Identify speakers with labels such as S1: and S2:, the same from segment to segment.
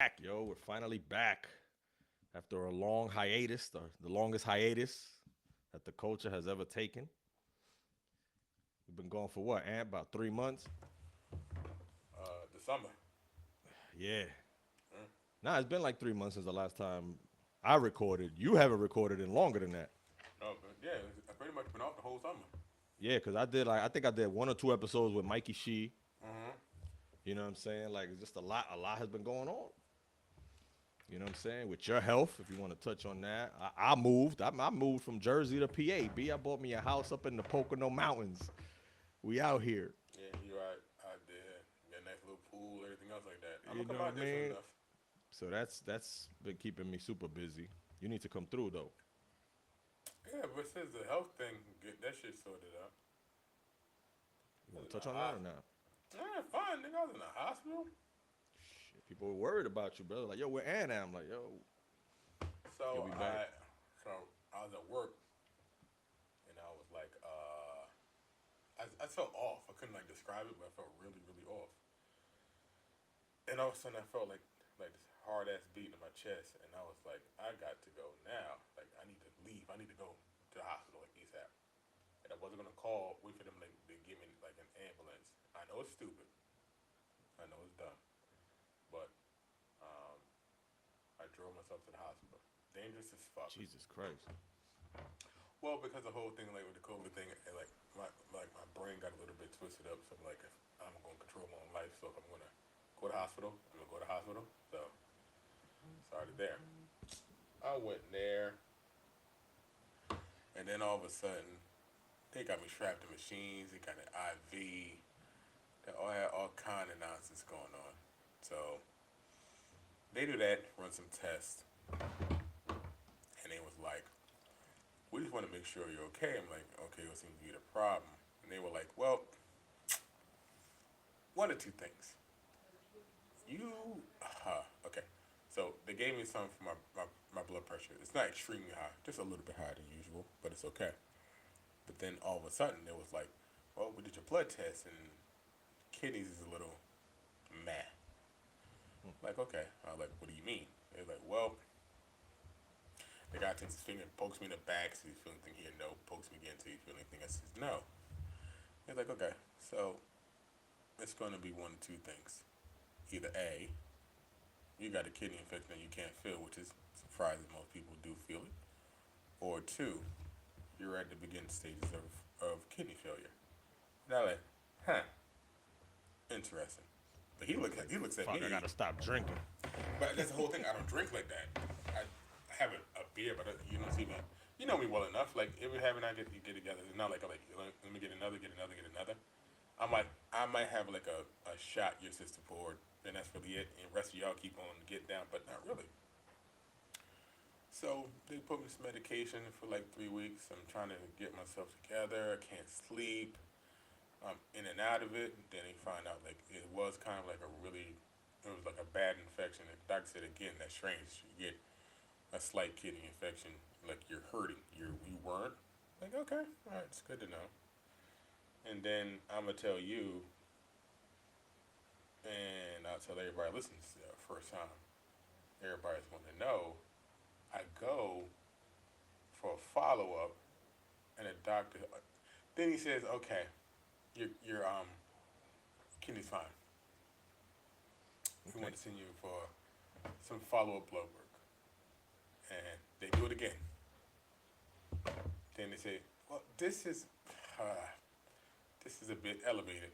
S1: back, yo. We're finally back after a long hiatus, the longest hiatus that the culture has ever taken. We've been going for what, Ant? About 3 months?
S2: The summer.
S1: Yeah.
S2: Mm.
S1: Nah, it's been like 3 months since the last time I recorded. You haven't recorded in longer than that.
S2: No, but yeah, I pretty much been off the whole summer.
S1: Yeah, because I think I did 1 or 2 episodes with Mikey Shee.
S2: Mm-hmm.
S1: You know what I'm saying? Like, it's just a lot has been going on. You know what I'm saying? With your health, if you want to touch on that. I moved. I moved from Jersey to PA. I bought me a house up in the Pocono Mountains. We out here.
S2: Yeah, you're right. I did. Got a nice little pool, everything else like that. I'm
S1: You
S2: gonna
S1: know
S2: come
S1: what I
S2: out there soon
S1: mean?
S2: enough.
S1: So that's been keeping me super busy. You need to come through though.
S2: Yeah, but since the health thing, get that shit sorted out.
S1: You
S2: I
S1: want
S2: was
S1: to
S2: in the
S1: touch on that or
S2: hospital.
S1: not?
S2: Yeah, fine, nigga. I was in the hospital.
S1: Shit, people were worried about you, brother. Like, yo, where Anna? I'm like, yo, you'll
S2: So
S1: be back.
S2: I, so I was at work and I was like, I felt off. I couldn't like describe it, but I felt really, really off. And all of a sudden, I felt like this hard ass beat in my chest, and I was like, I got to go now. Like, I need to leave. I need to go to the hospital like ASAP. And I wasn't gonna call, wait for them like to give me like an ambulance. I know it's stupid. I know it's dumb, but um, I drove myself to the hospital. Dangerous as fuck.
S1: Jesus Christ.
S2: Well, because the whole thing like with the COVID thing, my brain got a little bit twisted up. So I'm like, if I'm gonna control my own life. So if I'm gonna go to the hospital, I'm gonna go to the hospital. So started there. I went there, and then all of a sudden, they got me strapped to machines. They got an IV. They all had all kind of nonsense going on. So they do that, run some tests, and they was like, "We just want to make sure you're okay." I'm like, "Okay, what seems to be the problem?" And they were like, "Well, one of two things. You, okay." So they gave me some for my blood pressure. It's not extremely high, just a little bit higher than usual, but it's okay. But then all of a sudden, it was like, "Well, we did your blood test, and kidneys is a little meh." Like, okay. I was like, "What do you mean?" They're like, "Well, the guy takes his finger and pokes me in the back, so you feel anything here? No. Pokes me again, so you feel anything? I says, no." They're like, "Okay, so it's going to be one of two things. Either A, you got a kidney infection that you can't feel, which is surprising. Most people do feel it. Or two, you're at the beginning stages of kidney failure." And I'm like, huh, interesting. But
S1: Like,
S2: he looks at
S1: fuck, I
S2: me.
S1: gotta stop drinking.
S2: But that's the whole thing. I don't drink like that. I have a beer, but you don't see me. You know me well enough. Like every having I get together, it's not like I like let me get another, get another. I might have like a shot your sister poured, and that's really it. And the rest of y'all keep on getting down, but not really. So they put me some medication for like 3 weeks. I'm trying to get myself together. I can't sleep. I'm in and out of it. Then they find out like it was kind of like it was like a bad infection. And the doctor said again, that's strange. You get a slight kidney infection, like you're hurting. You weren't. Like, okay, all right, it's good to know. And then I'm gonna tell you, and I'll tell everybody listening to the first time. Everybody's want to know. I go for a follow up, and a doctor. Then he says, okay, your kidney's fine. We
S1: Okay.
S2: want to send you for some follow up blood work, and they do it again. Then they say, well, uh, this is a bit elevated.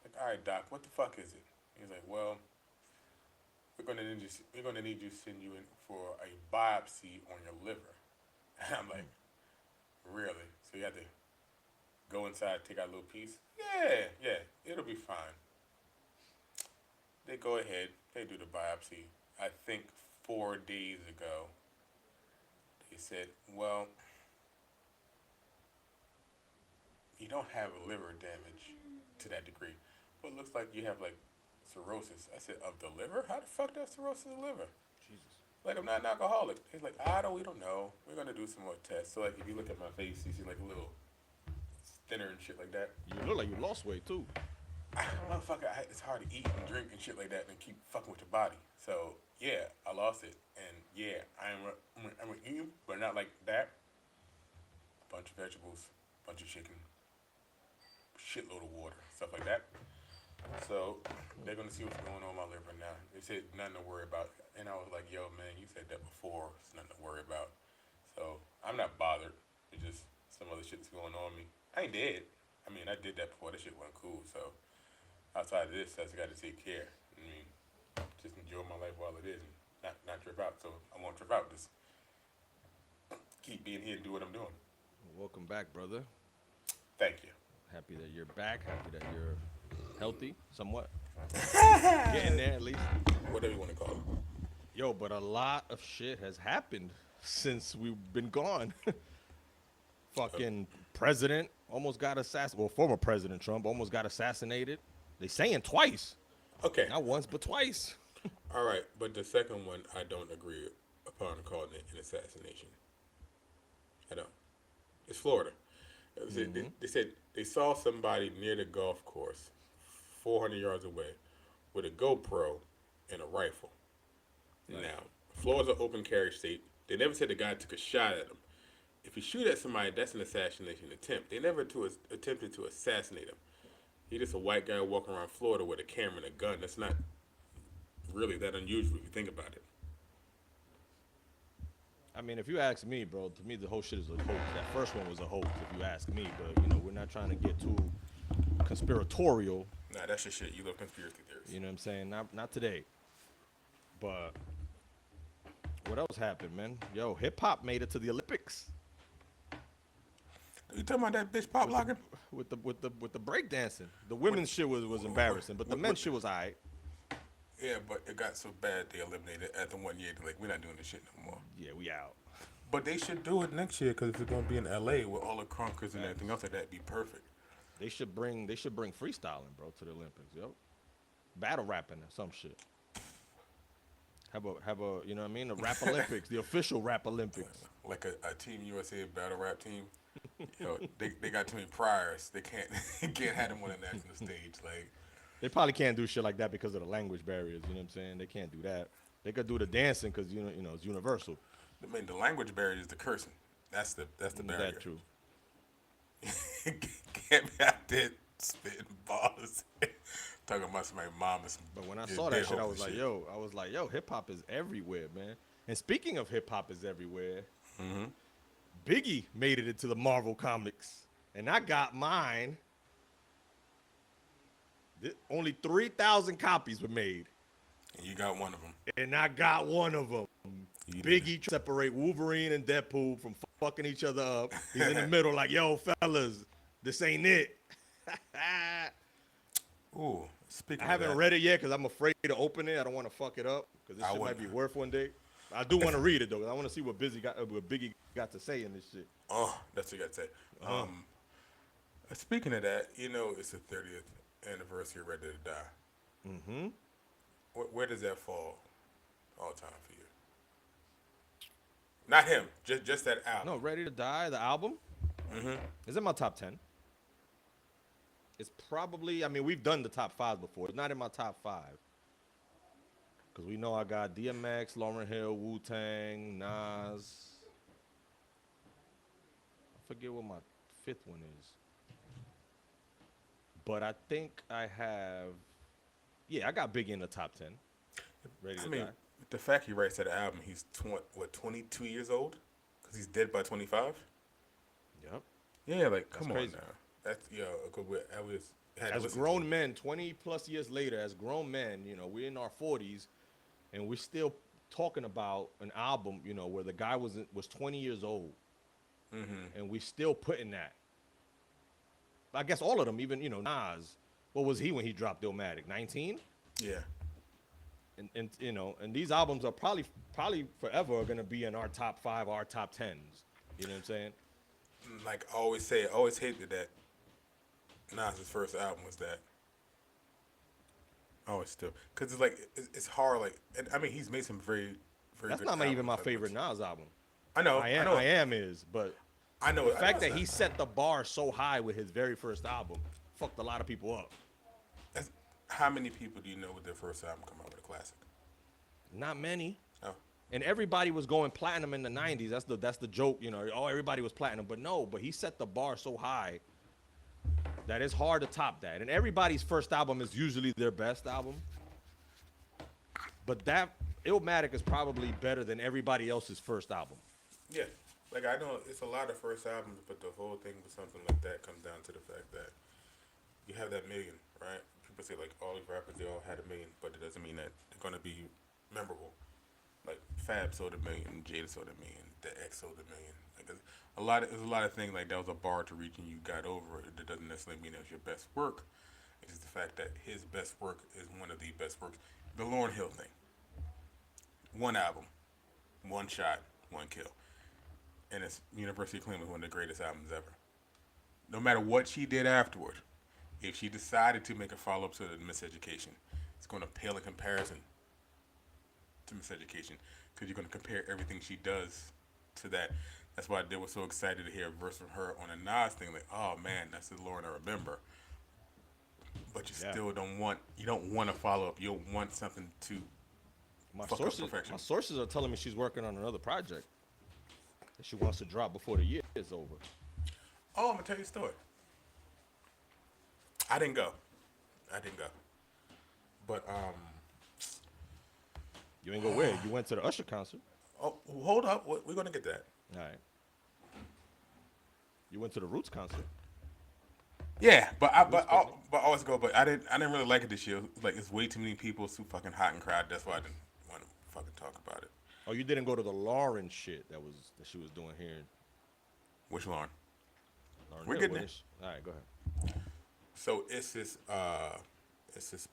S2: Like, all right, doc, what the fuck is it? He's like, well, we're gonna need you to send you in for a biopsy on your liver. And I'm like, really? So you have to go inside, take out a little piece? Yeah, yeah, it'll be fine. They go ahead, they do the biopsy. I think 4 days ago, they said, well, you don't have liver damage to that degree, but it looks like you have like cirrhosis. I said, of the liver? How the fuck does cirrhosis of the liver?
S1: Jesus.
S2: Like, I'm not an alcoholic. He's like, we don't know. We're gonna do some more tests. So like, if you look at my face, you see like a little thinner and shit like that.
S1: You look like you lost weight too.
S2: motherfucker, it's hard to eat and drink and shit like that and keep fucking with your body. So yeah, I lost it, and yeah, I'm eating, but not like that. A bunch of vegetables, bunch of chicken, shitload of water, stuff like that. So they're gonna see what's going on in my liver now. They said nothing to worry about, and I was like, "Yo, man, you said that before. It's nothing to worry about." So I'm not bothered. It's just some other shit's going on me. I ain't dead. I mean, I did that before. That shit wasn't cool. So outside of this, I just got to take care. I mean, just enjoy my life while it is, and not trip out. So I won't trip out. Just keep being here and do what I'm doing.
S1: Welcome back, brother.
S2: Thank you.
S1: Happy that you're back. Happy that you're healthy, somewhat. Getting there at least.
S2: Whatever you want to call it.
S1: Yo, but a lot of shit has happened since we've been gone. Fucking president almost got assassinated. Well, former President Trump almost got assassinated. They saying twice.
S2: Okay.
S1: Not once, but twice.
S2: All right, but the second one, I don't agree upon calling it an assassination. I don't. It's Florida. They said they saw somebody near the golf course, 400 yards away, with a GoPro and a rifle. Nice. Now, Florida's an open carry state. They never said the guy took a shot at him. If you shoot at somebody, that's an assassination attempt. They never attempted to assassinate him. He's just a white guy walking around Florida with a camera and a gun. That's not really that unusual if you think about it.
S1: I mean, if you ask me, bro, to me the whole shit is a hoax. That first one was a hoax, if you ask me. But, you know, we're not trying to get too conspiratorial.
S2: Nah, that's your shit. You love conspiracy theories.
S1: You know what I'm saying? Not today. But what else happened, man? Yo, hip-hop made it to the Olympics.
S2: You talking about that bitch pop locking?
S1: With the breakdancing. The women's shit was embarrassing, but the men's shit was all right.
S2: Yeah, but it got so bad they eliminated it after 1 year. They're like, we're not doing this shit no more.
S1: Yeah, we out.
S2: But they should do it next year because if it's gonna be in LA with all the conkers and everything else like that, it'd be perfect.
S1: They should bring freestyling, bro, to the Olympics, yo. Battle rapping or some shit. Have a you know what I mean? The rap Olympics, the official rap Olympics.
S2: Like a Team USA battle rap team. You know, they got too many priors. They can't have them on the national stage. Like
S1: they probably can't do shit like that because of the language barriers. You know what I'm saying? They can't do that. They could do the dancing because you know it's universal.
S2: I mean, the language barrier is the cursing. That's the barrier.
S1: That's true.
S2: Can't be out there spitting balls, talking about somebody's mom.
S1: But when I saw that shit, I was like, yo, hip hop is everywhere, man. And speaking of hip hop is everywhere, Biggie made it into the Marvel comics, and I got mine. Only 3,000 copies were made.
S2: And you got one of them.
S1: And I got one of them. Biggie separate Wolverine and Deadpool from fucking each other up. He's in the middle like, yo, fellas, this ain't it.
S2: Ooh, speaking
S1: I haven't read it yet because I'm afraid to open it. I don't want to fuck it up because this shit might be worth one day. I do want to read it, though. I want to see what Biggie got to say in this shit.
S2: Oh, that's what you got to say. Speaking of that, you know, it's the 30th anniversary of Ready to Die.
S1: Mm-hmm.
S2: Where does that fall all time for you? Not him, just that album.
S1: No, Ready to Die, the album, is in my top 10. It's probably, I mean, we've done the top 5 before. It's not in my top 5. Because we know I got DMX, Lauryn Hill, Wu-Tang, Nas. I forget what my 5th one is. But I think I have, I got Biggie in the top 10. Ready to Die.
S2: The fact he writes that album, he's 22 years old? Because he's dead by 25?
S1: Yep.
S2: Yeah, like, come
S1: crazy.
S2: on now. That's,
S1: as grown men, 20 plus years later, as grown men, you know, we're in our 40s, and we're still talking about an album, you know, where the guy was 20 years old. And we still putting that. I guess all of them, even, you know, Nas, what was he when he dropped Illmatic? 19?
S2: Yeah.
S1: And you know, and these albums are probably forever going to be in our top 5, our top 10s. You know what I'm saying?
S2: Like I always say, I always hated that Nas' first album was that. I always still. Because it's like, it's hard, like, and I mean, he's made some very, very
S1: That's
S2: good
S1: not even my
S2: albums,
S1: favorite Nas album.
S2: I know.
S1: I Am is, but
S2: I know
S1: the fact that he set the bar so high with his very first album fucked a lot of people up.
S2: How many people do you know with their first album come out with a classic?
S1: Not many.
S2: Oh,
S1: And everybody was going platinum in the '90s. That's the joke, you know. Oh, everybody was platinum, but no. But he set the bar so high that it's hard to top that. And everybody's first album is usually their best album. But that Illmatic is probably better than everybody else's first album.
S2: yeah. Like I know it's a lot of first albums, but the whole thing with something like that comes down to the fact that you have that million, right? People say like all these rappers they all had a million, but it doesn't mean that they're gonna be memorable. Like Fab sold a million, Jada sold a million, the X sold a million. Like there's a lot of things like that was a bar to reach and you got over it. That doesn't necessarily mean it was your best work. It's just the fact that his best work is one of the best works. The Lauryn Hill thing. One album, one shot, one kill. And it's University of Cleveland, one of the greatest albums ever. No matter what she did afterward, if she decided to make a follow up to the Miseducation, it's going to pale in comparison to Miseducation because you're going to compare everything she does to that. That's why they were so excited to hear a verse from her on a Nas thing. Like, oh man, that's the Lauren I remember. But you still don't want to follow up. You don't want something to fuck up perfection.
S1: My sources are telling me she's working on another project that she wants to drop before the year is over.
S2: Oh, I'm gonna tell you a story. I didn't go. But
S1: You ain't go where? You went to the Usher concert.
S2: oh, hold up. We're gonna get that.
S1: All right. You went to the Roots concert.
S2: Yeah, but I always go. But I didn't really like it this year. Like it's way too many people. It's too fucking hot and crowded. That's why I didn't want to fucking talk about it.
S1: Oh, you didn't go to the Lauren shit that she was doing here.
S2: Which Lauren?
S1: We're
S2: getting there.
S1: All right, go ahead.
S2: So it's this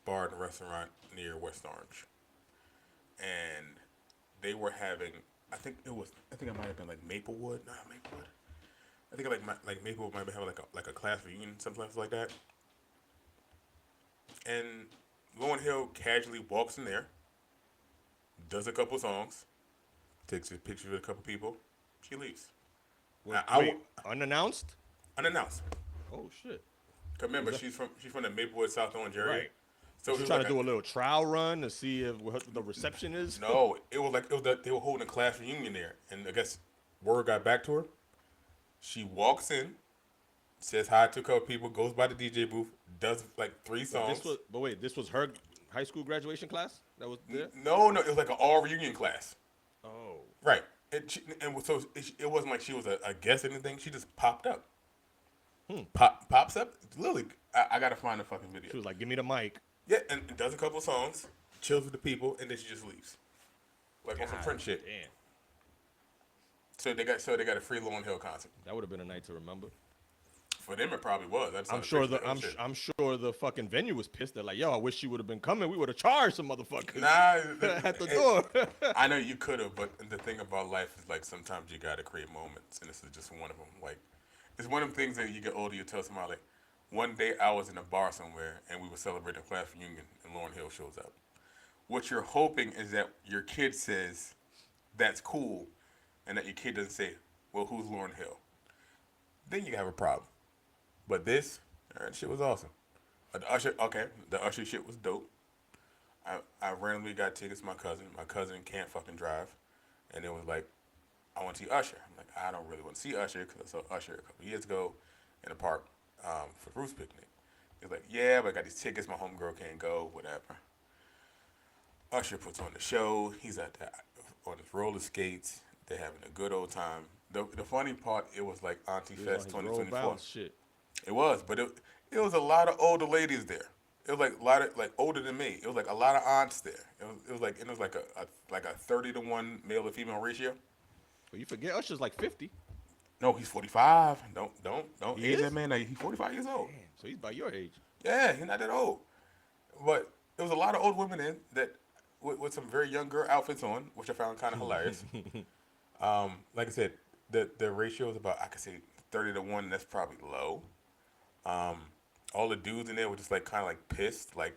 S2: bar and restaurant near West Orange, and they were having. I think it might have been like Maplewood. Nah, Maplewood. I think like Maplewood might have like a class reunion, something like that. And Lauryn Hill casually walks in there, does a couple songs, takes a picture with a couple people, she leaves.
S1: Wait, unannounced?
S2: Unannounced.
S1: Oh shit!
S2: Cause remember, she's from the Maplewood, South Orange area.
S1: Right.
S2: So
S1: she's trying to do a little trial run to see if what the reception is.
S2: No, it was they were holding a class reunion there, and I guess word got back to her. She walks in, says hi to a couple people, goes by the DJ booth, does like 3 songs.
S1: This was her high school graduation class that was there?
S2: No, it was like an all reunion class.
S1: Oh.
S2: Right. So it wasn't like she was a guest or anything. She just popped up. Pops up. Literally, I gotta find the fucking video.
S1: She was like, "Give me the mic."
S2: Yeah, and does a couple songs, chills with the people, and then she just leaves. Like on some French shit.
S1: Damn.
S2: So they got a free Lauryn Hill concert.
S1: That would have been a night to remember.
S2: For them, it probably was.
S1: I'm sure the fucking venue was pissed. They're like, "Yo, I wish she would have been coming. We would have charged some motherfuckers."
S2: Nah,
S1: at the door.
S2: I know you could have, but the thing about life is like sometimes you gotta create moments, and this is just one of them. Like, it's one of them things that you get older, you tell somebody. Like, one day I was in a bar somewhere, and we were celebrating a class reunion, and Lauryn Hill shows up. What you're hoping is that your kid says, "That's cool," and that your kid doesn't say, "Well, who's Lauryn Hill?" Then you have a problem. But this, that shit was awesome. The Usher shit was dope. I randomly got tickets to my cousin. My cousin can't fucking drive. And it was like, I want to see Usher. I'm like, I don't really want to see Usher because I saw Usher a couple years ago in the park for Bruce picnic. He was like, yeah, but I got these tickets. My homegirl can't go, whatever. Usher puts on the show. He's on his roller skates. They're having a good old time. The funny part, it was like Auntie Fest 2024.
S1: Shit.
S2: It was, but it was a lot of older ladies there. It was like a lot of like older than me. It was like a lot of aunts there. It was like a 30-to-1 male to female ratio.
S1: But you forget Usher's like 50.
S2: No, he's 45. Don't
S1: He
S2: age
S1: is?
S2: that man. He's 45 years old.
S1: Damn, so he's about your age.
S2: Yeah, he's not that old. But there was a lot of old women in that with some very young girl outfits on, which I found kind of hilarious. Like I said, the ratio is about, I could say 30-to-1. That's probably low. All the dudes in there were just like kind of like pissed, like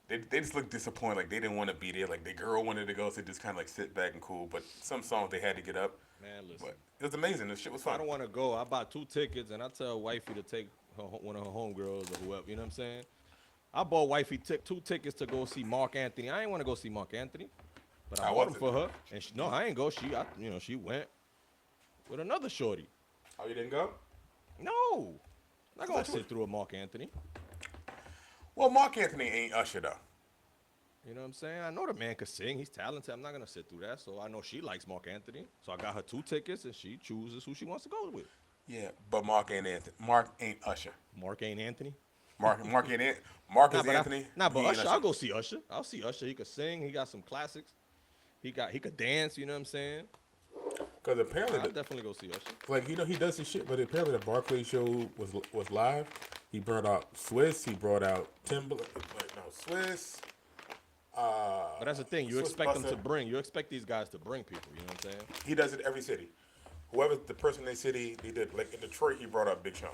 S2: they just looked disappointed, like they didn't want to be there, like the girl wanted to go, so they just kind of like sit back and cool. But some songs they had to get up.
S1: Man, listen,
S2: but it was amazing. The shit was fun.
S1: I don't want to go. I bought 2 tickets, and I tell wifey to take one of her homegirls or whoever. You know what I'm saying? I bought wifey 2 tickets to go see Mark Anthony. I ain't want to go see Mark Anthony, but I
S2: How
S1: bought
S2: was
S1: them
S2: it?
S1: for her. And no, I ain't go. She went with another shorty.
S2: Oh, you didn't go?
S1: No, not gonna
S2: thought you
S1: sit through a Mark Anthony.
S2: Well, Mark Anthony ain't Usher though.
S1: You know what I'm saying? I know the man can sing. He's talented. I'm not gonna sit through that. So I know she likes Mark Anthony. So I got her 2 tickets, and she chooses who she wants to go with.
S2: Yeah, but Mark ain't Anthony. Mark ain't Usher.
S1: Mark ain't Anthony.
S2: Mark ain't Mark
S1: Nah,
S2: is
S1: but
S2: Anthony.
S1: but
S2: He ain't
S1: Usher, I'll go see Usher. I'll see Usher. He could sing. He got some classics. He could dance. You know what I'm saying?
S2: Because apparently,
S1: I'll definitely go see Usher.
S2: like he does his shit, but apparently the Barclay show was live. He brought out Swiss. He brought out Timbaland. Like, no, Swiss.
S1: But that's the thing. You
S2: Swiss
S1: expect them to
S2: Busta.
S1: bring. You expect these guys to bring people. You know what I'm saying?
S2: He does it every city. Whoever the person in the city, he did. Like in Detroit, he brought out Big Sean.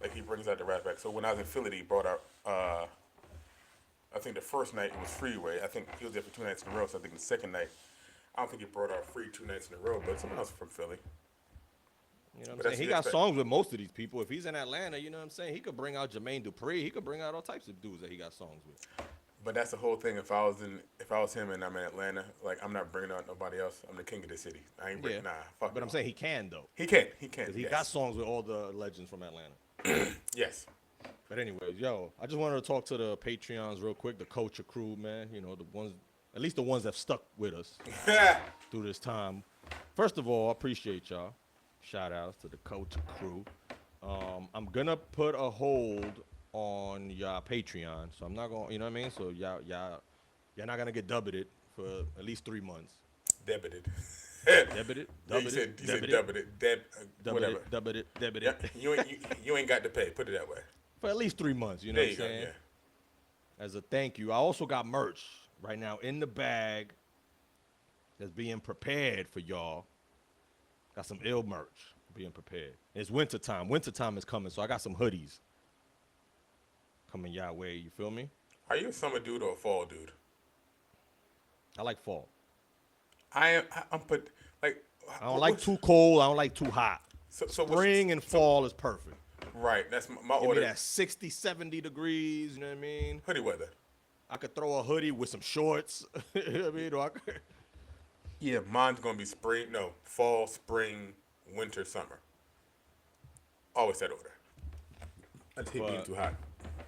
S2: Like he brings out the rap back. So when I was in Philly, he brought out. I think the first night it was Freeway. I think he was there for 2 nights in a row. So I think the second night, I don't think he brought out Free 2 nights in a row. But someone else from Philly.
S1: You know what
S2: But
S1: I'm
S2: that's
S1: saying? He
S2: the
S1: got
S2: expect-
S1: songs with most of these people. If he's in Atlanta, you know what I'm saying? He could bring out Jermaine Dupri. He could bring out all types of dudes that he got songs with.
S2: But that's the whole thing. If I was him and I'm in Atlanta, like I'm not bringing out nobody else. I'm the king of the city. I ain't bringing. Nah, fuck.
S1: But
S2: no.
S1: I'm saying he can though.
S2: He can.
S1: Because he
S2: yes.
S1: got songs with all the legends from Atlanta.
S2: Yes.
S1: But anyways, yo, I just wanted to talk to the Patreons real quick, the culture crew, man. You know, the ones, at least the ones that stuck with us through this time. First of all, I appreciate y'all. Shout outs to the culture crew. I'm gonna put a hold on y'all Patreon, so I'm not gonna, you know what I mean? So y'all not gonna get debited for at least 3 months.
S2: Debited.
S1: Debited,
S2: Yeah, you said debited. Whatever.
S1: debited.
S2: Yeah, you ain't got to pay. Put it that way.
S1: For at least 3 months, you know
S2: There
S1: what
S2: you
S1: I'm
S2: go.
S1: saying?
S2: Yeah.
S1: As a thank you. I also got merch right now in the bag that's being prepared for y'all. Got some ill merch being prepared. It's wintertime. Wintertime is coming, so I got some hoodies coming y'all way. You feel me?
S2: Are you a summer dude or a fall dude?
S1: I like fall.
S2: I'm put like.
S1: I don't like too cold. I don't like too hot.
S2: So what's-
S1: Spring and fall is perfect.
S2: Right. That's my
S1: Give me
S2: order.
S1: that 60, 70 degrees. You know what I mean?
S2: Hoodie weather.
S1: I could throw a hoodie with some shorts. You know what I mean? Or I could,
S2: Yeah, mine's gonna be spring. No, fall, spring, winter, summer. Always that order. I just hate being
S1: But-
S2: too hot.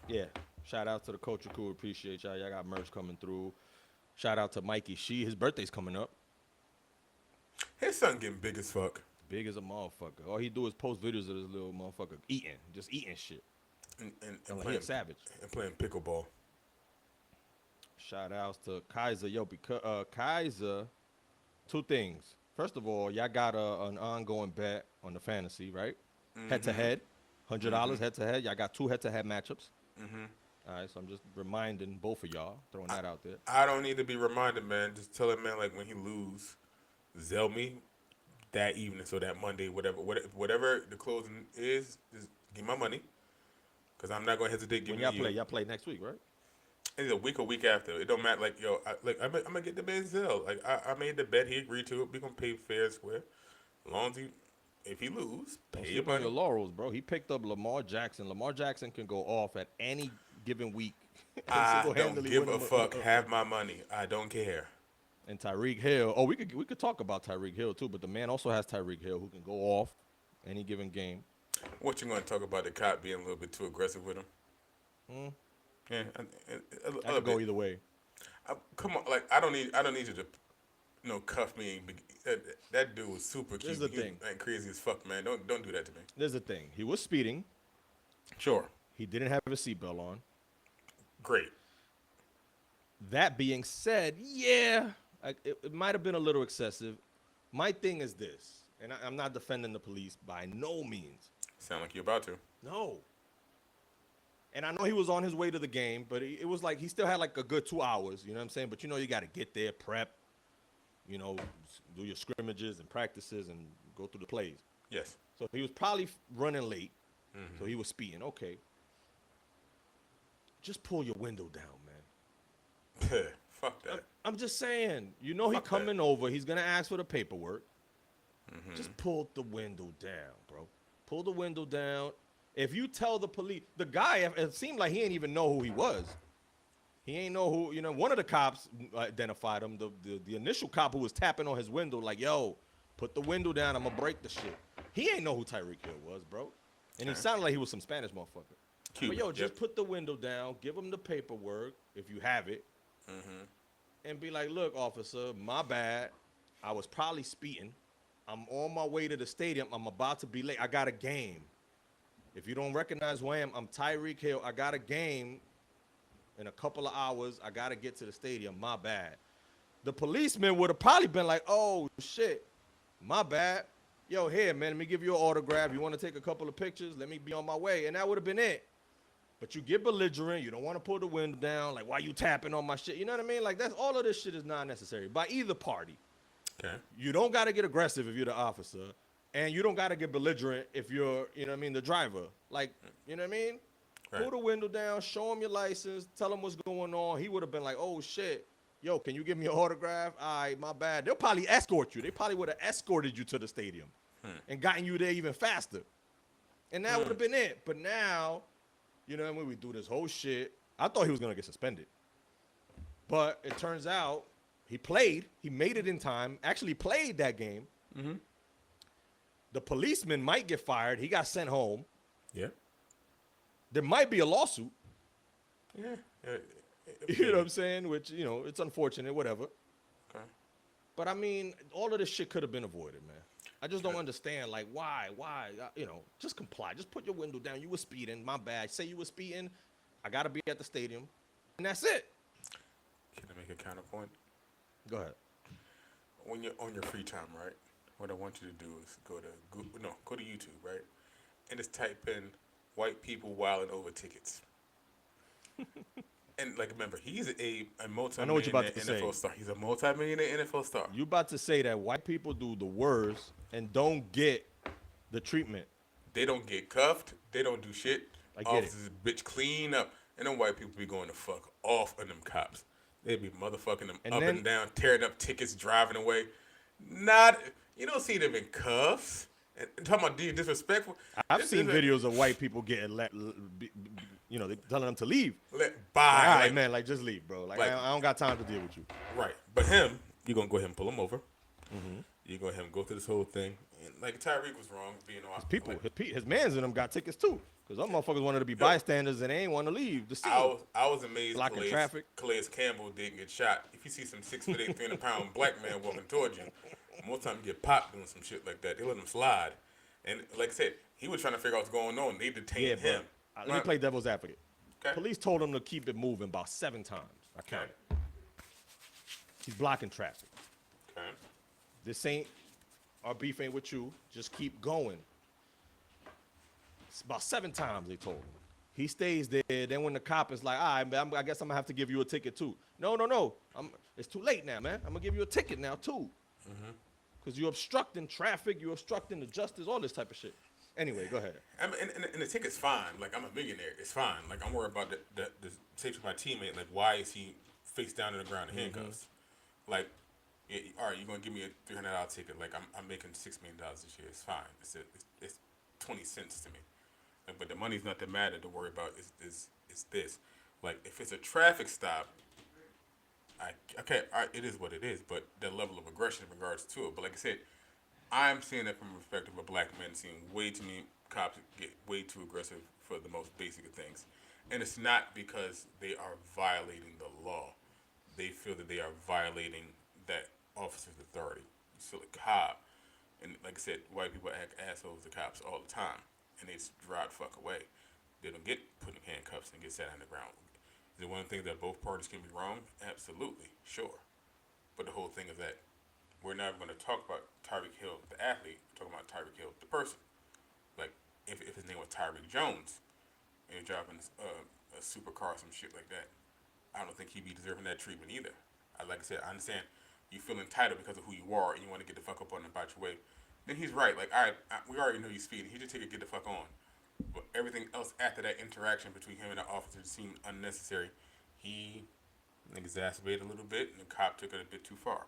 S1: yeah. Shout out to the culture crew. Appreciate y'all. Y'all got merch coming through. Shout out to Mikey She. His birthday's coming up.
S2: His son getting big as fuck.
S1: Big as a motherfucker. All he do is post videos of this little motherfucker eating. Just eating shit.
S2: And
S1: Like he
S2: playing
S1: a savage.
S2: and playing pickleball.
S1: Shout outs to Kaiser. Yo, because Kaiser, 2 things. First of all, y'all got an ongoing bet on the fantasy, right? Head to head. $100 head to head. Y'all got 2 head to head matchups. All right, so I'm just reminding both of y'all, throwing that out there.
S2: I don't need to be reminded, man. Just tell him, man, like when he lose, zell me that evening, so that Monday, whatever the closing is, just give my money, cause I'm not gonna hesitate
S1: When
S2: giving
S1: y'all
S2: you.
S1: play, y'all play next week, right?
S2: It's a week after. It don't matter. Like yo, I'm gonna get the man zell. Like I made the bet. He agreed to it. We gonna pay fair and square. As long as if he lose,
S1: Don't
S2: pay your
S1: sleep on
S2: money.
S1: your laurels, bro. He picked up Lamar Jackson. Lamar Jackson can go off at any given week. and
S2: I don't
S1: single-handedly
S2: give
S1: win
S2: a fuck. Have my money. I don't care.
S1: And Tyreek Hill. Oh, we could talk about Tyreek Hill too, but the man also has Tyreek Hill who can go off any given game.
S2: What you gonna talk about the cop being a little bit too aggressive with him? Yeah, a
S1: I
S2: little
S1: could go
S2: bit.
S1: either way.
S2: Come on, like I don't need you to, cuff me. That dude was super cute.
S1: Here's the
S2: He
S1: thing.
S2: ain't crazy as fuck, man. Don't do that to me.
S1: There's the thing. He was speeding.
S2: Sure,
S1: He didn't have a seatbelt on.
S2: great.
S1: That being said, yeah, it might have been a little excessive. My thing is this, and I'm not defending the police by no means.
S2: Sound like you're about to.
S1: No. And I know he was on his way to the game, but it was like he still had like a good 2 hours, you know what I'm saying? But you know, you got to get there, prep, you know, do your scrimmages and practices and go through the plays.
S2: Yes.
S1: So he was probably running late, so he was speeding. Okay. Just pull your window down, man.
S2: Fuck that.
S1: I'm just saying, you know, he
S2: Fuck that.
S1: coming over. He's going to ask for the paperwork. Just pull the window down, bro. Pull the window down. If you tell the police, the guy, it seemed like he didn't even know who he was. He ain't know who, one of the cops identified him. The initial cop who was tapping on his window, like, yo, put the window down, I'm gonna break the shit. He ain't know who Tyreek Hill was, bro. And he sounded like he was some Spanish motherfucker.
S2: Cuban,
S1: but yo, just put the window down, give him the paperwork, if you have it, and be like, look, officer, my bad. I was probably speeding. I'm on my way to the stadium. I'm about to be late. I got a game. If you don't recognize who I am, I'm Tyreek Hill. I got a game in a couple of hours. I got to get to the stadium. My bad. The policeman would have probably been like, oh, shit, my bad. Yo, here, man, let me give you an autograph. You want to take a couple of pictures? Let me be on my way. And that would have been it. But you get belligerent. You don't want to pull the window down. Like, why you tapping on my shit? You know what I mean? Like, that's all of this shit is not necessary by either party.
S2: Okay.
S1: You don't got to get aggressive if you're the officer. And you don't got to get belligerent if you're, the driver. Like, you know what I mean? Right. Pull the window down, show him your license, tell him what's going on. He would have been like, oh, shit. Yo, can you give me an autograph? All right, my bad. They'll probably escort you. They probably would have escorted you to the stadium and gotten you there even faster. And that would have been it. But now, when we do this whole shit, I thought he was going to get suspended. But it turns out he played. He made it in time, actually played that game. Mm-hmm. The policeman might get fired. He got sent home.
S2: Yeah.
S1: There might be a lawsuit.
S2: Yeah.
S1: You know what I'm saying? Which, it's unfortunate, whatever.
S2: Okay.
S1: But, I mean, all of this shit could have been avoided, man. I just don't understand, like, why? Just comply. Just put your window down. You were speeding. My bad. Say you were speeding. I got to be at the stadium. And that's it.
S2: Can I make a counterpoint?
S1: Go ahead.
S2: When you're on your free time, right? What I want you to do is go to YouTube, right? And just type in white people wilding over tickets. And remember, he's a multi-millionaire NFL star. He's a multi-millionaire NFL star.
S1: You about to say that white people do the worst and don't get the treatment.
S2: They don't get cuffed. They don't do shit.
S1: I get
S2: Officers, bitch, clean up. And them white people be going to fuck off on them cops. They be motherfucking them and down, tearing up tickets, driving away. You don't see them in cuffs. And talking about disrespectful.
S1: I've seen videos of white people getting they telling them to leave.
S2: Bye.
S1: All right, man, just leave, bro. I don't got time to deal with you.
S2: Right. But him, you're going to go ahead and pull him over. Mm-hmm. You're going to have him go through this whole thing. And Tyreek was wrong being off.
S1: His mans in them got tickets too. Because them motherfuckers wanted to be bystanders and they ain't want to leave the scene.
S2: I was amazed
S1: blocking traffic.
S2: Calais Campbell didn't get shot. If you see some 6'8", 300-pound black man walking towards you, most time you get popped doing some shit like that. They let him slide. And like I said, he was trying to figure out what's going on. They detained him.
S1: Let me play devil's advocate.
S2: Okay.
S1: Police told him to keep it moving about 7 times. I counted. He's blocking traffic.
S2: Okay.
S1: This ain't, our beef ain't with you. Just keep going. It's about 7 times they told him. He stays there. Then when the cop is like, all right, I guess I'm going to have to give you a ticket too. No. It's too late now, man. I'm going to give you a ticket now too. Because you're obstructing traffic. You're obstructing the justice, all this type of shit. Anyway, go ahead.
S2: And the ticket's fine. I'm a millionaire. It's fine. I'm worried about the safety of my teammate. Why is he face down on the ground in handcuffs? All right, you're going to give me a $300 ticket. I'm making $6 million this year. It's fine. It's 20 cents to me. But the money's not the matter to worry about. Is this. If it's a traffic stop, it is what it is, but the level of aggression in regards to it. But like I said, I'm seeing it from the perspective of black men, seeing way too many cops get way too aggressive for the most basic of things. And it's not because they are violating the law. They feel that they are violating that officer's authority. So a cop, and like I said, white people act assholes to cops all the time, and they just drive the fuck away. They don't get put in handcuffs and get sat on the ground. Is it one thing that both parties can be wrong? Absolutely, sure. But the whole thing is that we're not going to talk about Tyreek Hill, the athlete. We're talking about Tyreek Hill, the person. If his name was Tyreek Jones, and you're driving a supercar or some shit like that, I don't think he'd be deserving that treatment either. Like I said, I understand you feel entitled because of who you are, and you want to get the fuck up on him about your way. Then he's right. All right, we already know you're speeding. He just take it, get the fuck on. But everything else after that interaction between him and the officer seemed unnecessary. He exacerbated a little bit, and the cop took it a bit too far.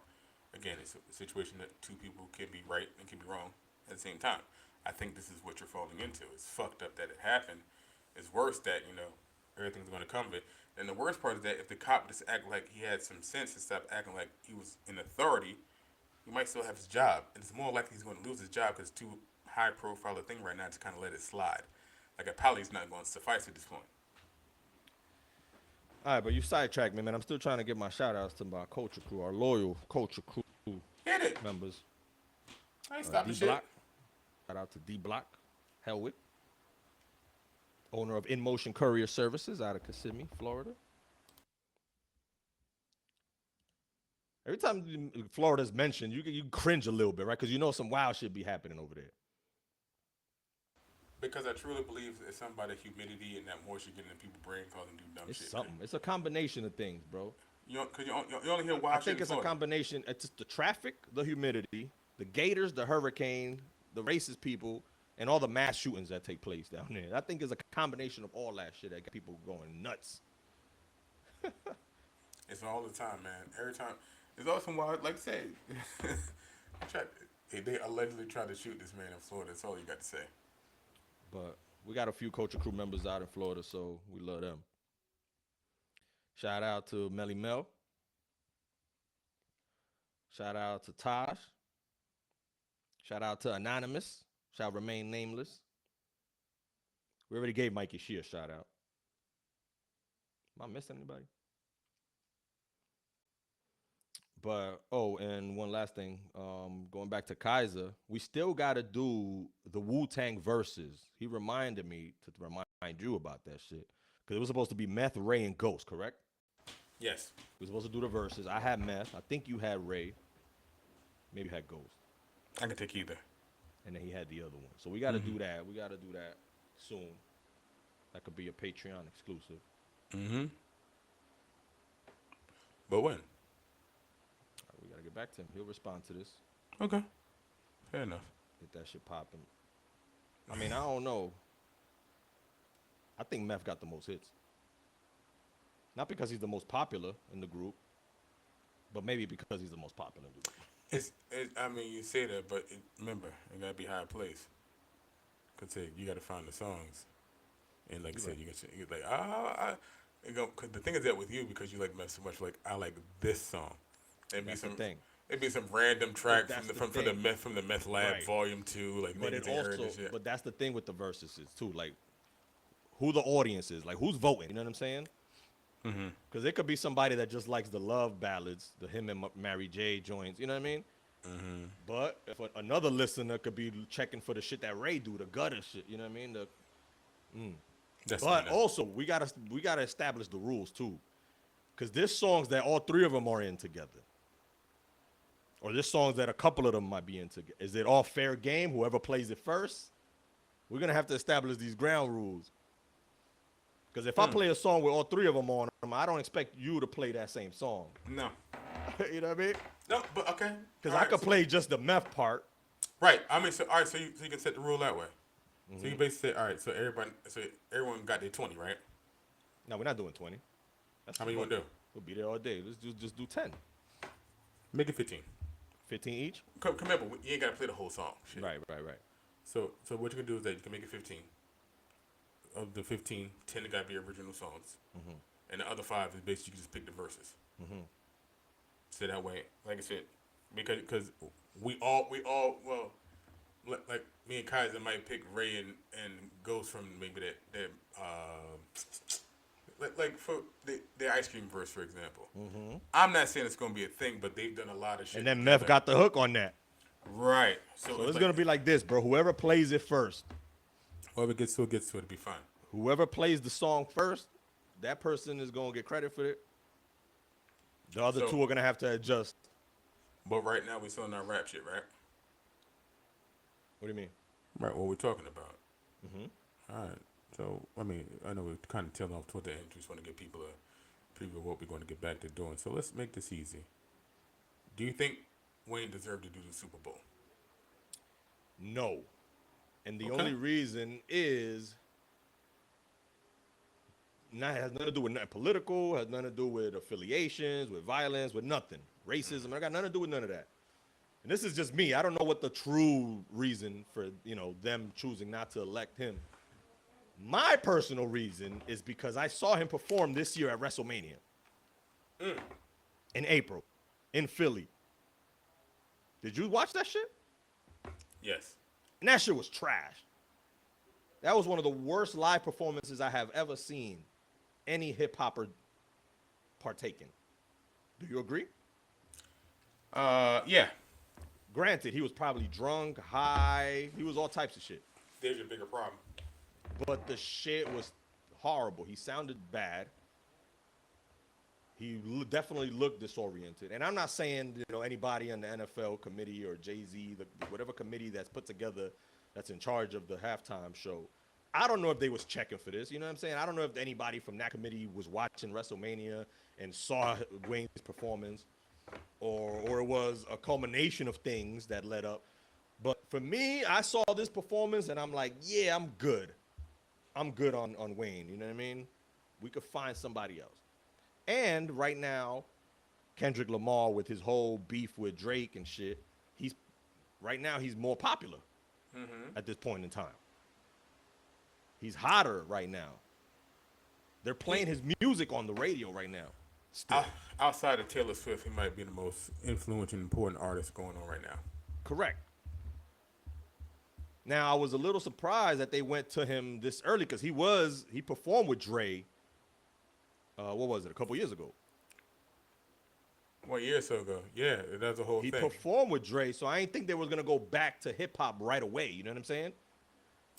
S2: Again, it's a situation that two people can be right and can be wrong at the same time. I think this is what you're falling into. It's fucked up that it happened. It's worse that, everything's going to come of it. And the worst part is that if the cop just act like he had some sense and stop acting like he was in authority, he might still have his job. And it's more likely he's going to lose his job because it's too high profile a thing right now to kind of let it slide. Like, apology is not going to suffice at this point.
S1: All right, but you sidetracked me, man. I'm still trying to give my shout outs to my culture crew, our loyal culture crew
S2: Hit it.
S1: members.
S2: I ain't stopping shit.
S1: D-Block. Shout out to D-Block, Helwick, owner of In Motion Courier Services out of Kissimmee, Florida. Every time Florida's mentioned, you cringe a little bit, right? Because you know some wild shit be happening over there.
S2: Because I truly believe it's something about the humidity and that moisture getting in people's brain causing them to do dumb
S1: It's
S2: shit.
S1: something. Man. It's a combination of things, bro.
S2: Because you only hear wild shit.
S1: I think it's a combination. It's the traffic, the humidity, the gators, the hurricane, the racist people, and all the mass shootings that take place down there. I think it's a combination of all that shit that got people going nuts.
S2: It's all the time, man. Every time. There's also some wild, like I say, they allegedly tried to shoot this man in Florida. That's all you got to say.
S1: But we got a few culture crew members out in Florida, so we love them. Shout out to Melly Mel. Shout out to Taj. Shout out to Anonymous. Shall remain nameless. We already gave Mikey Shea a shout out. Am I missing anybody? But, and one last thing. Going back to Kaiser, we still got to do the Wu-Tang verses. He reminded me to remind you about that shit. Because it was supposed to be Meth, Ray, and Ghost, correct?
S2: Yes.
S1: We were supposed to do the verses. I had Meth. I think you had Ray. Maybe you had Ghost.
S2: I can take either.
S1: And then he had the other one. So we got to do that. We got to do that soon. That could be a Patreon exclusive.
S2: Mm-hmm. But when?
S1: We got to get back to him. He'll respond to this.
S2: Okay. Fair enough.
S1: Get that shit popping. I mean, I don't know. I think Meth got the most hits. Not because he's the most popular in the group, but maybe because he's the most popular in the group.
S2: I mean, you say that, but remember, it got to be high place. Because you got to find the songs. And like I said, you're like, because the thing is that with you, because you like Meth so much, like, I like this song. It'd be some random track from the Meth Lab
S1: right.
S2: Volume 2, like
S1: but
S2: niggas
S1: it also,
S2: and shit.
S1: but that's the thing with the verses is too, like who the audience is, like who's voting. You know what I'm saying? Because it could be somebody that just likes the love ballads, the him and Mary J joints. You know what I mean? But if another listener could be checking for the shit that Ray do, the gutter shit. You know what I mean? But also we gotta establish the rules too, because there's songs that all three of them are in together. Or there's songs that a couple of them might be into. Is it all fair game? Whoever plays it first? We're going to have to establish these ground rules. Because if I play a song with all three of them on them, I don't expect you to play that same song.
S2: No.
S1: You know what I mean?
S2: No, but okay.
S1: Because I could play just the Meth part.
S2: Right. I mean, so you can set the rule that way. So you basically say, all right, so everyone got their 20, right?
S1: No, we're not doing 20.
S2: How many you want to do?
S1: We'll be there all day. Let's just do 10.
S2: Make it 15.
S1: 15 each?
S2: Come here, but you ain't got to play the whole song. Shit.
S1: Right.
S2: So what you can do is that you can make it 15. Of the 15, 10 got to be original songs. And the other 5 is basically you can just pick the verses. So that way, like I said, because we all, well, like me and Kaiser might pick Ray and Ghost from maybe that like for the ice cream verse, for example. I'm not saying it's going to be a thing, but they've done a lot of shit.
S1: And then Meth got the hook on that.
S2: Right.
S1: So it's going to be like this, bro. Whoever plays it first.
S2: Whoever gets to it, it'll be fine.
S1: Whoever plays the song first, that person is going to get credit for it. The other two are going to have to adjust.
S2: But right now, we're still in our rap shit, right?
S1: What do you mean?
S2: Right, what we're talking about. All right. So, I mean, I know we're kind of telling off toward the end. We just want to give people a preview of what we're going to get back to doing. So let's make this easy. Do you think Wayne deserved to do the Super Bowl?
S1: No. And the only reason is it has nothing to do with nothing political, has nothing to do with affiliations, with violence, with nothing. Racism. I got nothing to do with none of that. and this is just me. I don't know what the true reason for, them choosing not to elect him. My personal reason is because I saw him perform this year at WrestleMania in April in Philly. Did you watch that shit?
S2: Yes.
S1: And that shit was trash. That was one of the worst live performances I have ever seen any hip hopper partake in. Do you agree?
S2: Yeah.
S1: Granted, he was probably drunk, high. He was all types of shit.
S2: There's your bigger problem.
S1: But the shit was horrible. He sounded bad. He definitely looked disoriented. And I'm not saying, anybody on the NFL committee or Jay-Z, whatever committee that's put together that's in charge of the halftime show. I don't know if they was checking for this. You know what I'm saying? I don't know if anybody from that committee was watching WrestleMania and saw Wayne's performance or it was a culmination of things that led up. But for me, I saw this performance and I'm like, yeah, I'm good. I'm good on Wayne. You know what I mean? We could find somebody else. And right now, Kendrick Lamar with his whole beef with Drake and shit, he's more popular at this point in time. He's hotter right now. They're playing his music on the radio right now.
S2: Outside of Taylor Swift, he might be the most influential and important artist going on right now.
S1: Correct. Now, I was a little surprised that they went to him this early because he performed with Dre. What was it? A couple years ago.
S2: 1 year or so ago. Yeah, that's a whole thing.
S1: He performed with Dre, so I didn't think they was gonna go back to hip hop right away. You know what I'm saying?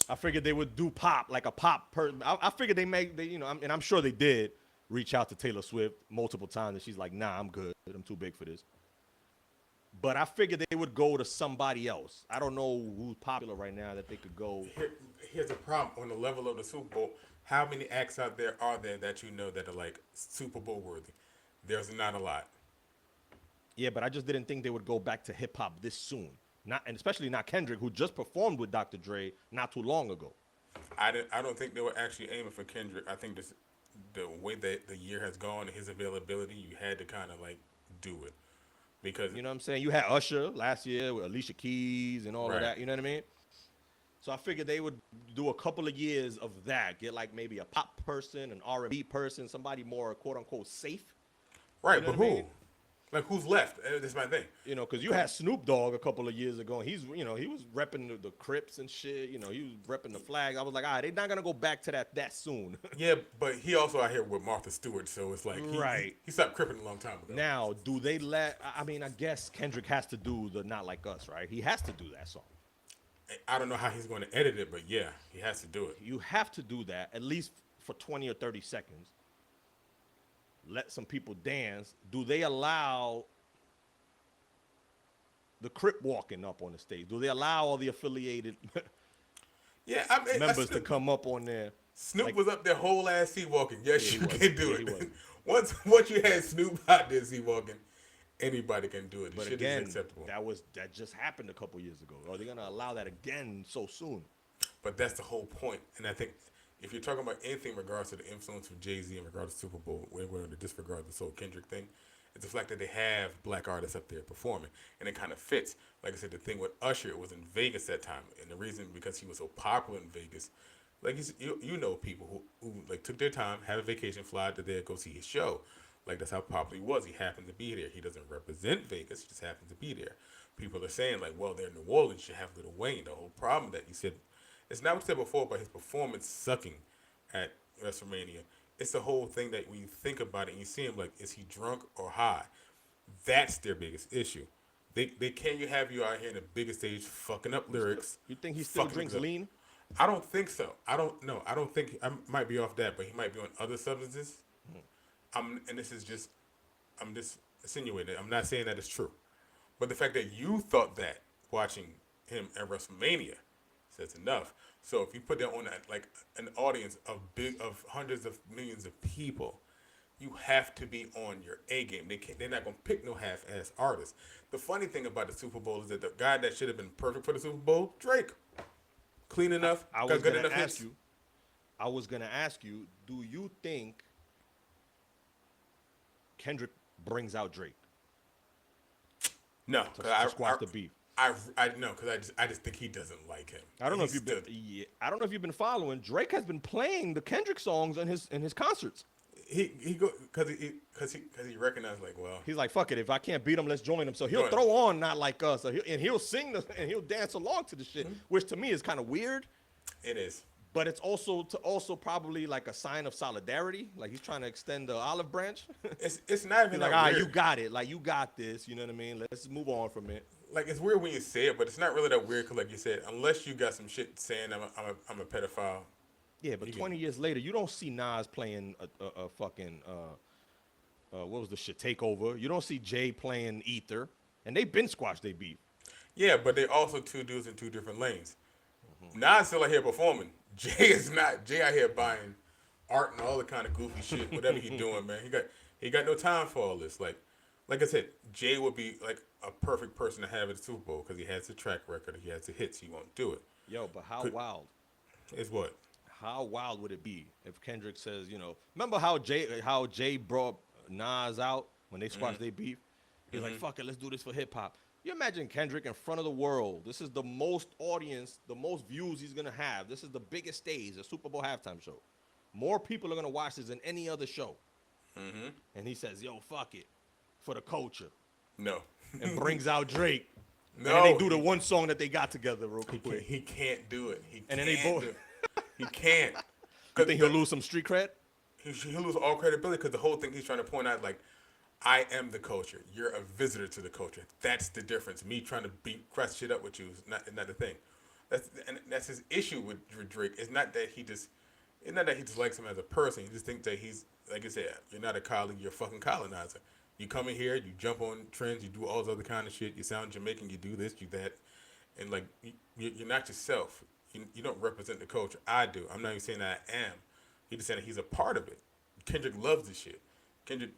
S1: I figured they would do pop, like a pop person. I figured and I'm sure they did reach out to Taylor Swift multiple times, and she's like, "Nah, I'm good. I'm too big for this." But I figured they would go to somebody else. I don't know who's popular right now that they could go.
S2: Here's the problem on the level of the Super Bowl. How many acts out there are there that that are like Super Bowl worthy? There's not a lot.
S1: Yeah, but I just didn't think they would go back to hip hop this soon. And especially not Kendrick, who just performed with Dr. Dre not too long ago.
S2: I don't think they were actually aiming for Kendrick. I think the way that the year has gone and his availability, you had to kind of like do it because
S1: you know what I'm saying. You had Usher last year with Alicia Keys and all of that. You know what I mean? So I figured they would do a couple of years of that. Get like maybe a pop person, an R&B person, somebody more quote unquote safe.
S2: Right,
S1: you know
S2: but who? I mean? Like who's left? That's my thing.
S1: Because you had Snoop Dogg a couple of years ago, and he was repping the Crips and shit. He was repping the flag. I was like, all right, they're not gonna go back to that soon.
S2: Yeah, but he also out here with Martha Stewart, so it's like he stopped cripping a long time ago.
S1: Now, do they let? I mean, I guess Kendrick has to do the Not Like Us, right? He has to do that song.
S2: I don't know how he's going to edit it, but yeah, he has to do it.
S1: You have to do that at least for 20 or 30 seconds. Let some people dance. Do they allow the Crip walking up on the stage? Do they allow all the affiliated members to come up on there?
S2: Snoop was up there whole ass sea walking. Yes, you can do it. Once you had Snoop out there sea walking, anybody can do it.
S1: But again, acceptable. That just happened a couple years ago. Are they gonna allow that again so soon?
S2: But that's the whole point. And I think if you're talking about anything in regards to the influence of Jay-Z in regards to Super Bowl, we're going to disregard the whole Kendrick thing. It's the fact that they have black artists up there performing, and it kind of fits. Like I said, the thing with Usher, it was in Vegas that time, and the reason because he was so popular in Vegas, like you know people who like took their time, have a vacation, fly to there, go see his show. Like that's how popular he was. He happened to be there. He doesn't represent Vegas. He just happens to be there. People are saying like, well, they're in New Orleans. You have Lil Wayne. The whole problem that you said, it's not what you said before about his performance sucking at WrestleMania. It's the whole thing that when you think about it and you see him like, is he drunk or high? That's their biggest issue. They can't have you out here in the biggest stage fucking up lyrics.
S1: You think he still drinks lean?
S2: I don't think so. I don't know. I don't think I might be off that, but he might be on other substances. I'm just insinuating. I'm not saying that it's true, but the fact that you thought that watching him at WrestleMania says enough. So if you put that on like an audience of hundreds of millions of people, you have to be on your A game. They're not gonna pick no half-ass artists. The funny thing about the Super Bowl is that the guy that should have been perfect for the Super Bowl, Drake, clean enough, got good enough hits.
S1: I was gonna ask you, do you think Kendrick brings out Drake?
S2: No,
S1: to
S2: because
S1: squash the beef.
S2: I know because I just think he doesn't like him.
S1: I don't know
S2: He's
S1: if you've been.
S2: still-
S1: Yeah, I don't know if you've been following. Drake has been playing the Kendrick songs in his concerts.
S2: he go because he recognized like well
S1: He's like, fuck it. If I can't beat him, let's join him. So he'll
S2: Join 'em.
S1: throw on Not Like Us, and he'll sing and he'll dance along to the shit, which to me is kind of weird.
S2: it is.
S1: But it's also probably like a sign of solidarity. Like he's trying to extend the olive branch.
S2: It's not even
S1: He's
S2: that
S1: like, all right,
S2: weird.
S1: you got it. Like you got this. You know what I mean? Let's move on from it.
S2: Like it's weird when you say it, but it's not really that weird. Cause like you said, unless you got some shit saying I'm a pedophile.
S1: Yeah, but 20 years later, you don't see Nas playing a fucking what was the shit Takeover. You don't see Jay playing Ether, and they've been squashed. They beef.
S2: Yeah, but they also two dudes in two different lanes. Nas still out here performing. Jay is not. Jay out here buying art and all the kind of goofy shit. Whatever he doing, man. He got no time for all this. Like I said, Jay would be like a perfect person to have at the Super Bowl because he has the track record. He has the hits. He won't do it.
S1: Yo, but how wild?
S2: Is what?
S1: How wild would it be if Kendrick says, remember how Jay brought Nas out when they squashed their beef? He's like, fuck it, let's do this for hip hop. You imagine Kendrick in front of the world. This is the most audience, the most views he's gonna have. This is the biggest stage, the Super Bowl halftime show. More people are gonna watch this than any other show. And he says, yo, fuck it, for the culture.
S2: No.
S1: And brings out Drake.
S2: No.
S1: And then they do the one song that they got together real quick.
S2: He can't do it.
S1: And then they both.
S2: He can't.
S1: You think he'll lose some street cred?
S2: He'll lose all credibility because the whole thing he's trying to point out, like, I am the culture. You're a visitor to the culture. That's the difference. Me trying to crush shit up with you is not the thing. That's his issue with Drake. It's not that he dislikes him as a person. He just thinks that he's, like I said, you're not a colleague. You're a fucking colonizer. You come in here, you jump on trends, you do all this other kind of shit. You sound Jamaican. You do this, you that, and like you're not yourself. You don't represent the culture. I do. I'm not even saying that I am. He's just saying that he's a part of it. Kendrick loves this shit. Kendrick,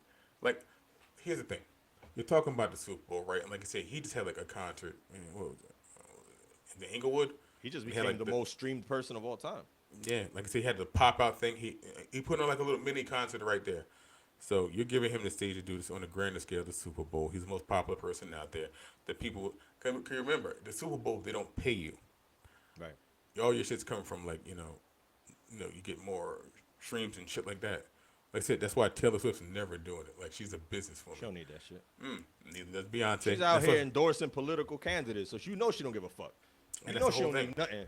S2: like, here's the thing. You're talking about the Super Bowl, right? And like I said, he just had like a concert. What was it? In the Inglewood.
S1: He just became the most streamed person of all time.
S2: Yeah, like I said, he had the pop out thing. He put on like a little mini concert right there. So you're giving him the stage to do this on a grander scale of the Super Bowl. He's the most popular person out there. The people can you remember the Super Bowl? They don't pay you.
S1: Right.
S2: All your shit's coming from like you get more streams and shit like that. Like I said, that's why Taylor Swift's never doing it. Like she's a businesswoman.
S1: She don't need that shit.
S2: Neither does Beyonce.
S1: She's out here endorsing political candidates, so she don't give a fuck.
S2: And
S1: You
S2: that's
S1: know
S2: the
S1: she
S2: whole
S1: don't
S2: thing.
S1: need nothing.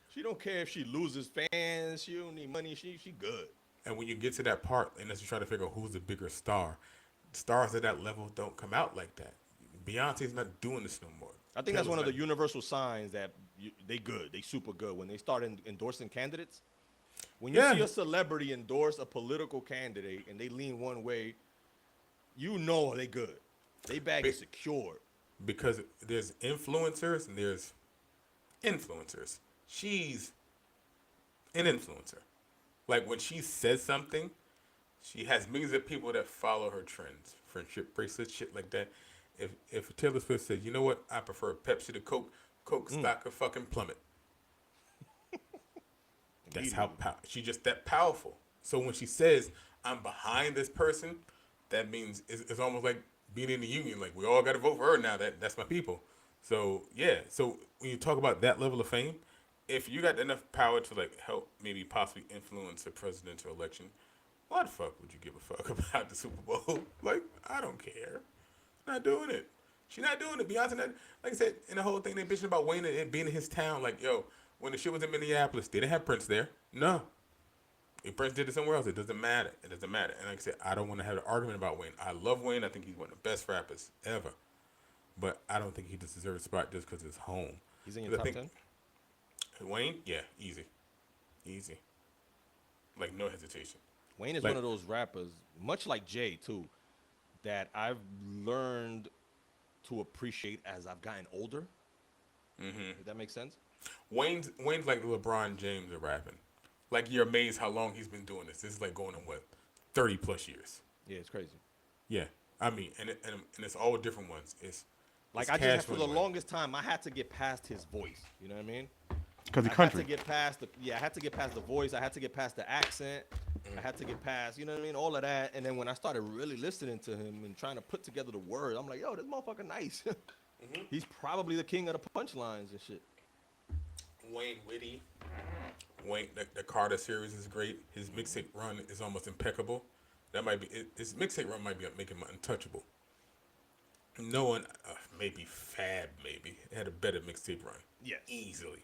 S1: She don't care if she loses fans. She don't need money. She good.
S2: And when you get to that part, and as you try to figure out who's the bigger star, stars at that level don't come out like that. Beyonce's not doing this no more.
S1: I think that's one of the universal signs that they good. They super good when they start endorsing candidates. When you see a celebrity endorse a political candidate and they lean one way, you know they good. They bag is secured.
S2: Because there's influencers and there's influencers. She's an influencer. Like when she says something, she has millions of people that follow her trends, friendship bracelets, shit like that. If Taylor Swift says, you know what, I prefer Pepsi to Coke, Coke stock could fucking plummet. That's how she's just that powerful. So when she says, I'm behind this person, that means it's almost like being in the union. Like we all got to vote for her now. That's my people. So yeah. So when you talk about that level of fame, if you got enough power to like help maybe possibly influence a presidential election, why the fuck would you give a fuck about the Super Bowl? Like I don't care. Not doing it. She's not doing it. Beyonce, like I said, in the whole thing, they bitching about Wayne and being in his town. Like yo, when the shit was in Minneapolis, they didn't have Prince there. No. If Prince did it somewhere else, it doesn't matter. It doesn't matter. And like I said, I don't want to have an argument about Wayne. I love Wayne. I think he's one of the best rappers ever. But I don't think he deserves a spot just because it's home.
S1: He's in your top 10?
S2: Wayne? Yeah, easy. Easy. Like, no hesitation.
S1: Wayne is one of those rappers, much like Jay, too, that I've learned to appreciate as I've gotten older. If that makes sense?
S2: Wayne's like LeBron James of rapping. Like, you're amazed how long he's been doing this. This is like going on, 30 plus years.
S1: Yeah, it's crazy.
S2: Yeah. I mean, and it's all different ones. It's
S1: like, I just, for the longest time, I had to get past his voice. You know what I mean?
S3: Because the country.
S1: I had to get past the voice. I had to get past the accent. I had to get past, you know what I mean, all of that. And then when I started really listening to him and trying to put together the words, I'm like, yo, this motherfucker nice. He's probably the king of the punchlines and shit.
S2: Wayne witty. Wayne, the Carter series is great. His mixtape run is almost impeccable. That might be his mixtape run might be making him untouchable. No one, maybe Fab, maybe had a better mixtape run.
S1: Yes.
S2: Easily,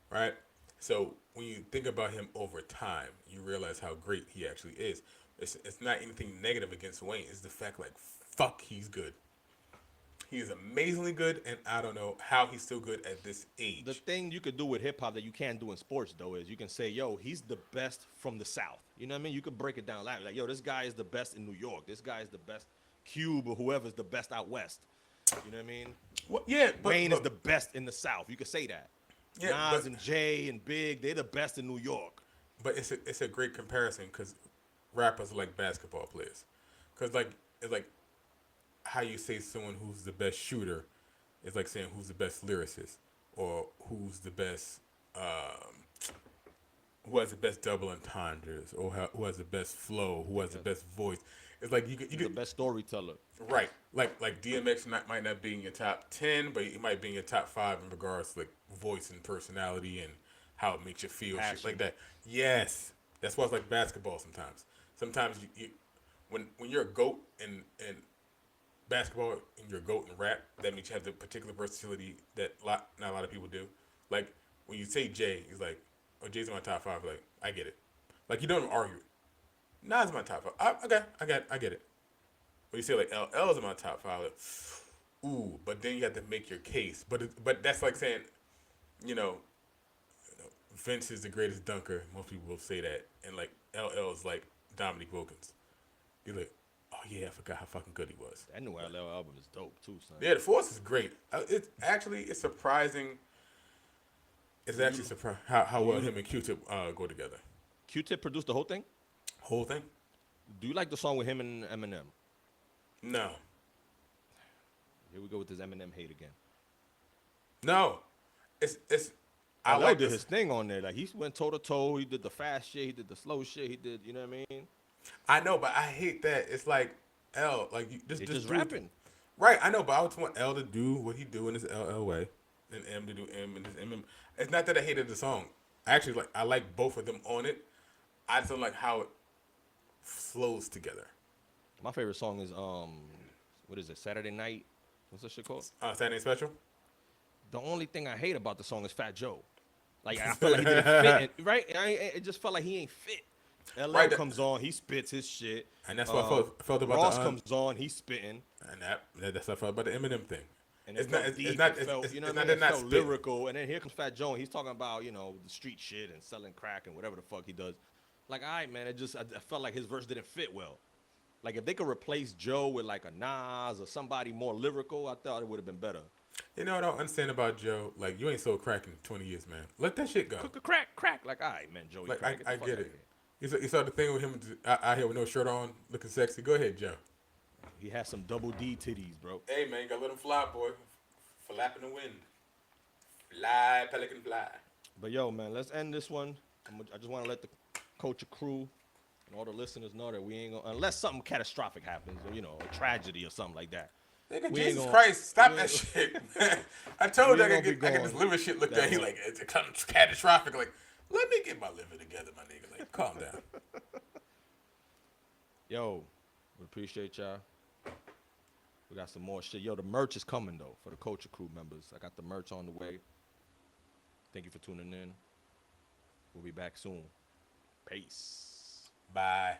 S2: right? So when you think about him over time, you realize how great he actually is. It's not anything negative against Wayne. It's the fact like fuck, he's good. He is amazingly good, and I don't know how he's still good at this age.
S1: The thing you could do with hip hop that you can't do in sports though is you can say, yo, he's the best from the South. You know what I mean? You could break it down like, yo, this guy is the best in New York. This guy is the best Cube or whoever's the best out west. You know what I mean?
S2: Well, yeah,
S1: Wayne is the best in the South. You could say that.
S2: Yeah,
S1: Nas and Jay and Big, they're the best in New York.
S2: But it's a great comparison because rappers are like basketball players. Because like it's like how you say someone who's the best shooter is like saying who's the best lyricist or who's the best who has the best double entendres or who has the best flow, who has the best voice. It's like you
S1: He's the
S2: could
S1: best storyteller.
S2: right like DMX might not be in your top 10, but he might be in your top 5 in regards to like voice and personality and how it makes you feel, shit like that. Yes, that's why it's like basketball sometimes. Sometimes you when you're a GOAT in basketball and you're a GOAT in rap, that means you have the particular versatility that not a lot of people do. Like when you say Jay, he's like, oh, Jay's in my top 5. Like, I get it. Like you don't even argue it. Nas in my top 5. Okay, I get it. When you say like LL's in my top 5, like, ooh, but then you have to make your case. But that's like saying, you know, Vince is the greatest dunker. Most people will say that, and like LL is like Dominique Wilkins. You're like, oh yeah, I forgot how fucking good he was.
S1: That new LL album is dope too, son.
S2: Yeah, the Force is great. It's surprising. It's actually surprising how well him and Q-Tip go together.
S1: Q-Tip produced the whole thing?
S2: Whole thing?
S1: Do you like the song with him and Eminem?
S2: No.
S1: Here we go with this Eminem hate again.
S2: No. It's
S1: I like did his thing on there. Like he went toe to toe. He did the fast shit. He did the slow shit. He did, you know what I mean?
S2: I know, but I hate that. It's like L, like
S1: just rapping.
S2: Right, I know, but I just want L to do what he do in his LL way, and M to do M and his MM. It's not that I hated the song. Actually, I like both of them on it. I just don't like how it flows together.
S1: My favorite song is what is it? Saturday Night. What's that shit called?
S2: Saturday Night Special.
S1: The only thing I hate about the song is Fat Joe. Like I feel like he didn't fit in, right? It just felt like he ain't fit. LL comes on, he spits his shit.
S2: And that's what I felt about
S1: Ross comes on, he's spitting.
S2: And that's what I felt about the Eminem thing.
S1: And it's not deep, it felt lyrical. And then here comes Fat Joe, and he's talking about, you know, the street shit and selling crack and whatever the fuck he does. Like, all right, man, I felt like his verse didn't fit well. Like, if they could replace Joe with, like, a Nas or somebody more lyrical, I thought it would have been better.
S2: You know what I don't understand about Joe? Like, you ain't sold crack in 20 years, man. Let that shit go.
S1: Crack. Like, all right, man, Joey,
S2: like,
S1: crack.
S2: I get it. You saw the thing with him out here with no shirt on, looking sexy. Go ahead, Joe.
S1: He has some double D titties, bro.
S2: Hey, man, you gotta let him fly, boy. Flapping the wind. Fly, pelican, fly.
S1: But, yo, man, let's end this one. I just want to let the Culture Crew and all the listeners know that we ain't gonna, unless something catastrophic happens, or, you know, a tragedy or something like that.
S2: Nigga, Jesus Christ, stop that shit, man. I told you I can get this liver shit looked at. He like, it's catastrophic. Like, let me get my liver together, my nigga. Like, calm down.
S1: Yo, we appreciate y'all. We got some more shit. Yo, the merch is coming, though, for the Culture Crew members. I got the merch on the way. Thank you for tuning in. We'll be back soon. Peace.
S2: Bye.